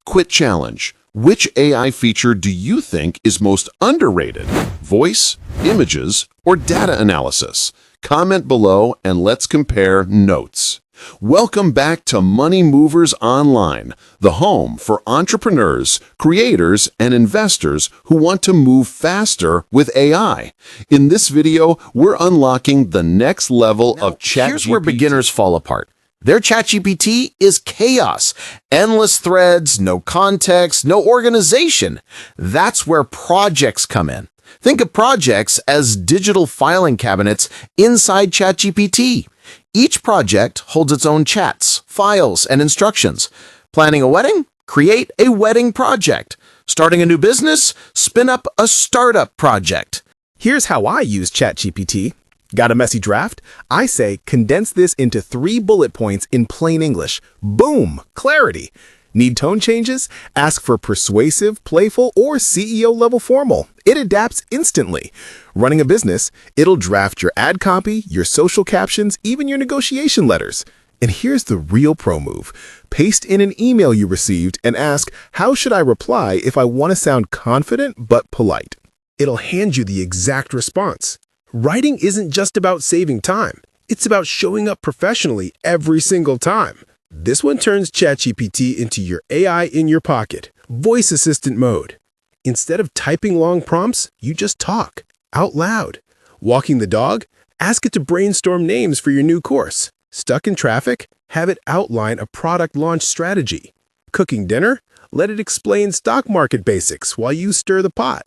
Quit challenge. Which AI feature do you think is most underrated? Voice, images, or data analysis? Comment below and let's compare notes. Welcome back to Money Movers Online, the home for entrepreneurs, creators, and investors who want to move faster with AI. In this video, we're unlocking the next level of ChatGPT. Here's where beginners fall apart. Their ChatGPT is chaos. Endless threads, no context, no organization. That's where projects come in. Think of projects as digital filing cabinets inside ChatGPT. Each project holds its own chats, files, and instructions. Planning a wedding? Create a wedding project. Starting a new business? Spin up a startup project. Here's how I use ChatGPT. Got a messy draft? I say condense this into 3 bullet points in plain English. Boom! Clarity. Need tone changes? Ask for persuasive, playful, or CEO-level formal. It adapts instantly. Running a business, it'll draft your ad copy, your social captions, even your negotiation letters. And here's the real pro move. Paste in an email you received and ask, how should I reply if I want to sound confident but polite? It'll hand you the exact response. Writing isn't just about saving time. It's about showing up professionally every single time. This one turns ChatGPT into your AI in your pocket, voice assistant mode. Instead of typing long prompts, you just talk out loud. Walking the dog? Ask it to brainstorm names for your new course. Stuck in traffic? Have it outline a product launch strategy. Cooking dinner? Let it explain stock market basics while you stir the pot.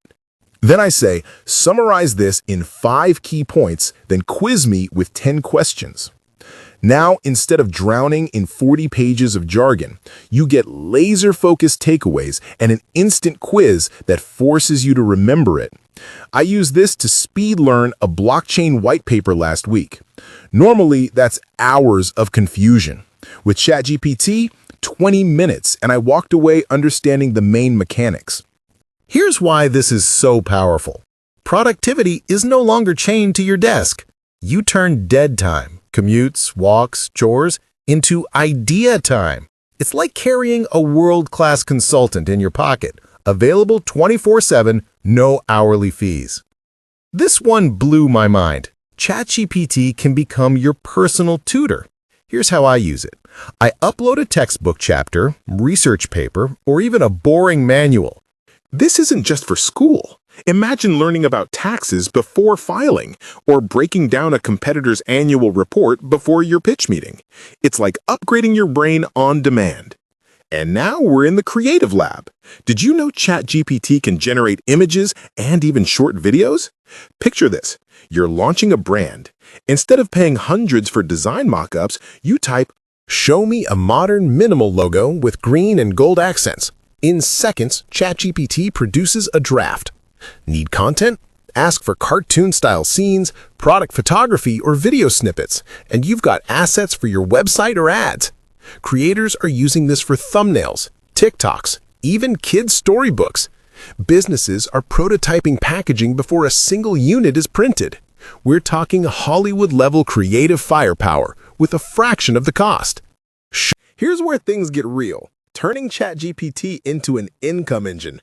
Then I say, summarize this in 5 key points, then quiz me with 10 questions. Now, instead of drowning in 40 pages of jargon, you get laser-focused takeaways and an instant quiz that forces you to remember it. I used this to speed learn a blockchain white paper last week. Normally, that's hours of confusion. With ChatGPT, 20 minutes, and I walked away understanding the main mechanics. Here's why this is so powerful. Productivity is no longer chained to your desk. You turn dead time, commutes, walks, chores, into idea time. It's like carrying a world-class consultant in your pocket, available 24/7, no hourly fees. This one blew my mind. ChatGPT can become your personal tutor. Here's how I use it. I upload a textbook chapter, research paper, or even a boring manual. This isn't just for school. Imagine learning about taxes before filing, or breaking down a competitor's annual report before your pitch meeting. It's like upgrading your brain on demand. And now we're in the creative lab. Did you know ChatGPT can generate images and even short videos? Picture this. You're launching a brand. Instead of paying hundreds for design mock-ups, you type, "Show me a modern minimal logo with green and gold accents." In seconds, ChatGPT produces a draft. Need content? Ask for cartoon-style scenes, product photography, or video snippets, and you've got assets for your website or ads. Creators are using this for thumbnails, TikToks, even kids' storybooks. Businesses are prototyping packaging before a single unit is printed. We're talking Hollywood-level creative firepower with a fraction of the cost. Here's where things get real. Turning ChatGPT into an income engine.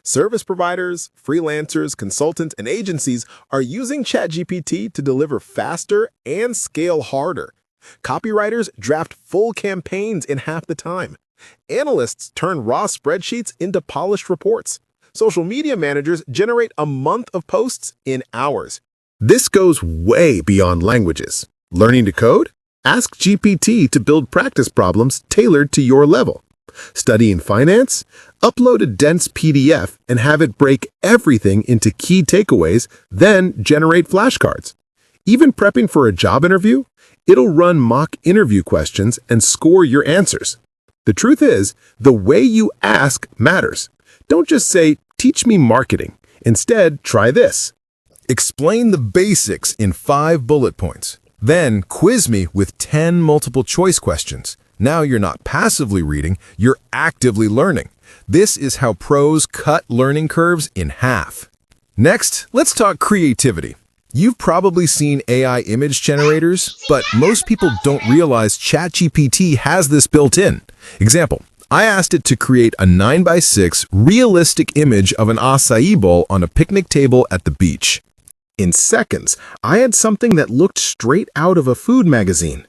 Service providers, freelancers, consultants, and agencies are using ChatGPT to deliver faster and scale harder. Copywriters draft full campaigns in half the time. Analysts turn raw spreadsheets into polished reports. Social media managers generate a month of posts in hours. This goes way beyond languages. Learning to code? Ask GPT to build practice problems tailored to your level. Studying finance? Upload a dense PDF and have it break everything into key takeaways, then generate flashcards. Even prepping for a job interview? It'll run mock interview questions and score your answers. The truth is, the way you ask matters. Don't just say, "Teach me marketing." Instead, try this. Explain the basics in 5 bullet points. Then quiz me with 10 multiple choice questions. Now you're not passively reading, you're actively learning. This is how pros cut learning curves in half. Next, let's talk creativity. You've probably seen AI image generators, but most people don't realize ChatGPT has this built in. Example, I asked it to create a 9x6 realistic image of an acai bowl on a picnic table at the beach. In seconds, I had something that looked straight out of a food magazine.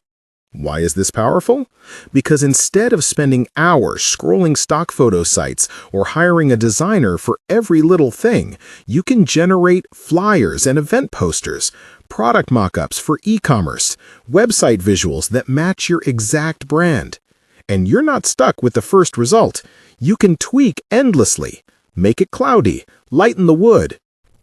Why is this powerful? Because instead of spending hours scrolling stock photo sites or hiring a designer for every little thing, you can generate flyers and event posters, product mock-ups for e-commerce, website visuals that match your exact brand. And you're not stuck with the first result. You can tweak endlessly, make it cloudy, lighten the wood.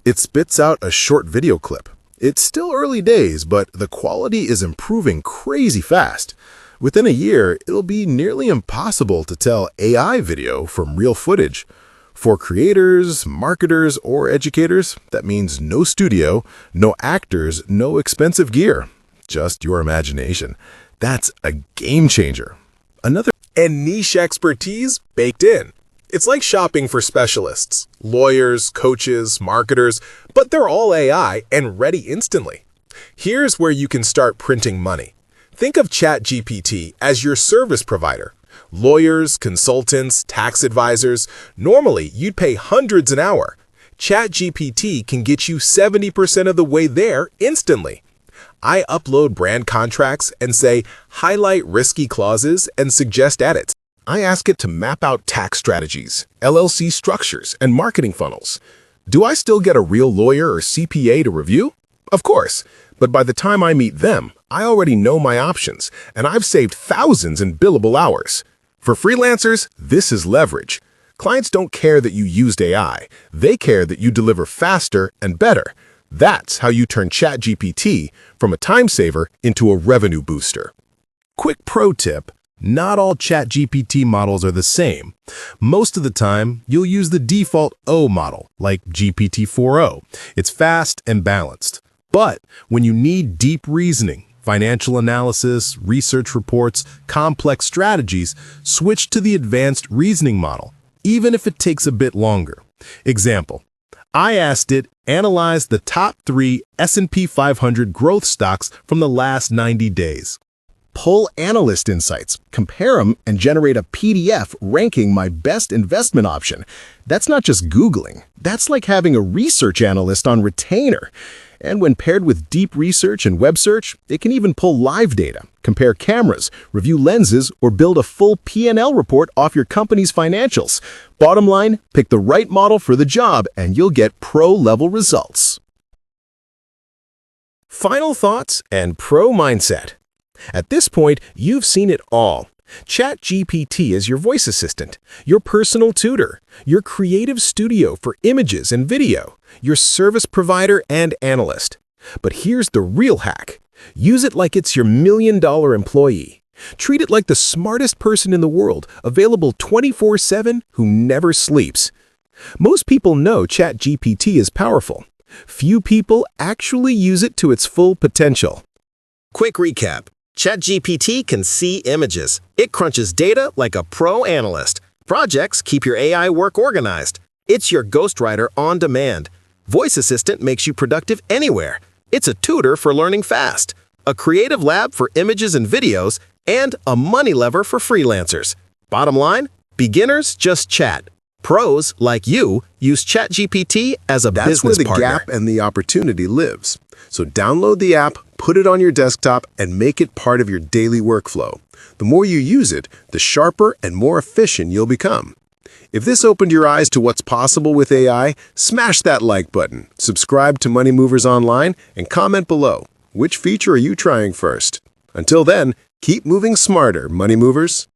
It spits out a short video clip. It's still early days, but the quality is improving crazy fast. Within a year, it'll be nearly impossible to tell AI video from real footage. For creators, marketers, or educators, that means no studio, no actors, no expensive gear. Just your imagination. That's a game changer. And niche expertise baked in. It's like shopping for specialists, lawyers, coaches, marketers, but they're all AI and ready instantly. Here's where you can start printing money. Think of ChatGPT as your service provider. Lawyers, consultants, tax advisors, normally you'd pay hundreds an hour. ChatGPT can get you 70% of the way there instantly. I upload brand contracts and say, highlight risky clauses and suggest edits. I ask it to map out tax strategies, LLC structures, and marketing funnels. Do I still get a real lawyer or CPA to review? Of course, but by the time I meet them, I already know my options, and I've saved thousands in billable hours. For freelancers, this is leverage. Clients don't care that you used AI. They care that you deliver faster and better. That's how you turn ChatGPT from a time saver into a revenue booster. Quick pro tip. Not all ChatGPT models are the same. Most of the time, you'll use the default O model, like GPT-4o. It's fast and balanced. But when you need deep reasoning, financial analysis, research reports, complex strategies, switch to the advanced reasoning model, even if it takes a bit longer. Example, I asked it, analyze the top 3 S&P 500 growth stocks from the last 90 days. Pull analyst insights, compare them, and generate a PDF ranking my best investment option. That's not just Googling. That's like having a research analyst on retainer. And when paired with deep research and web search, it can even pull live data, compare cameras, review lenses, or build a full P&L report off your company's financials. Bottom line, pick the right model for the job and you'll get pro-level results. Final thoughts and pro mindset. At this point, you've seen it all. ChatGPT is your voice assistant, your personal tutor, your creative studio for images and video, your service provider and analyst. But here's the real hack. Use it like it's your million-dollar employee. Treat it like the smartest person in the world, available 24/7, who never sleeps. Most people know ChatGPT is powerful. Few people actually use it to its full potential. Quick recap. ChatGPT can see images. It crunches data like a pro analyst. Projects keep your AI work organized. It's your ghostwriter on demand. Voice Assistant makes you productive anywhere. It's a tutor for learning fast, a creative lab for images and videos, and a money lever for freelancers. Bottom line, beginners just chat. Pros, like you, use ChatGPT as a business partner. That's where the gap and the opportunity lives. So download the app, put it on your desktop, and make it part of your daily workflow. The more you use it, the sharper and more efficient you'll become. If this opened your eyes to what's possible with AI, smash that like button, subscribe to Money Movers Online, and comment below. Which feature are you trying first? Until then, keep moving smarter, Money Movers.